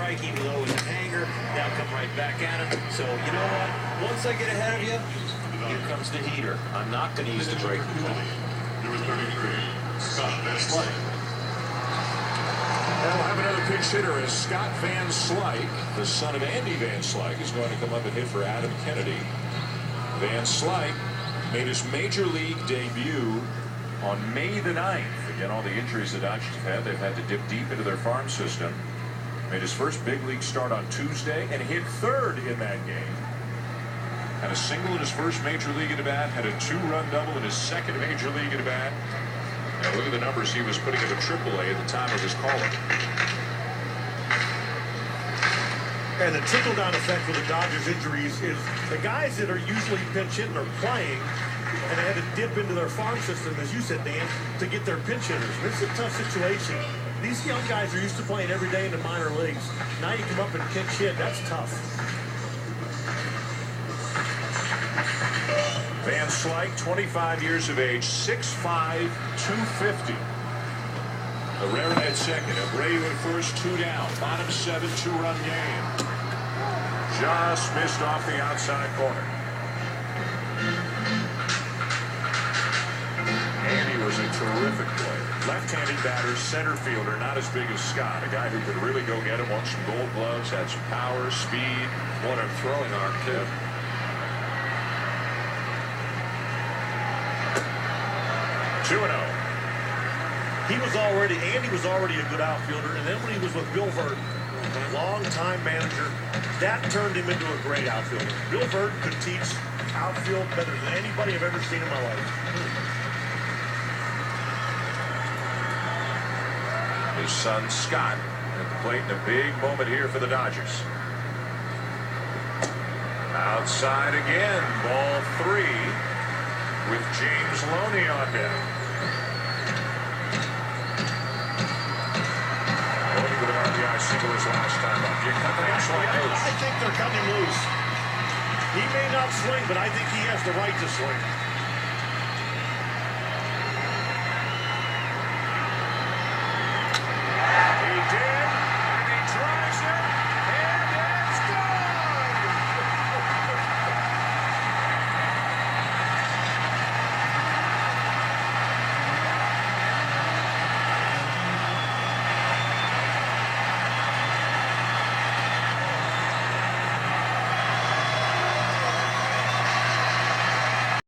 strike, even though it was an hanger. They'll come right back at him. So, you know what? Once I get ahead of you, here comes the heater. I'm not going to use the breaking ball. Number 33, Scott Van Slyke. And we'll have another pinch hitter as Scott Van Slyke, the son of Andy Van Slyke, is going to come up and hit for Adam Kennedy. Van Slyke made his major league debut on May the 9th. Again, all the injuries the Dodgers have had, they've had to dip deep into their farm system. Made his first big league start on Tuesday and hit third in that game. Had a single in his first major league at-bat, had a 2-run double in his second major league at-bat. Now look at the numbers he was putting up at AAA at the time of his call-up. And the trickle-down effect with the Dodgers injuries is the guys that are usually pinch hitting are playing, and they had to dip into their farm system, as you said, Dan, to get their pinch hitters. This is a tough situation. These young guys are used to playing every day in the minor leagues. Now you come up and pinch hit, that's tough. Van Slyke, 25 years of age, 6'5", 250. Herrera at second, Abreu at first, 2 down. Bottom 7, 2-run game. Just missed off the outside corner. Andy was a terrific player. Left-handed batter, center fielder, not as big as Scott. A guy who could really go get him, won some gold gloves, had some power, speed. What a throwing arm, too. 2-0. Andy was already a good outfielder, and then when he was with Bill Vert, long-time manager, that turned him into a great outfielder. Bill Vert could teach outfield better than anybody I've ever seen in my life. His son, Scott, at the plate in a big moment here for the Dodgers. Outside again, ball 3 with James Loney on deck. Single his last time up. You cut Van Slyke loose. I think they're cutting him loose. He may not swing, but I think he has the right to swing.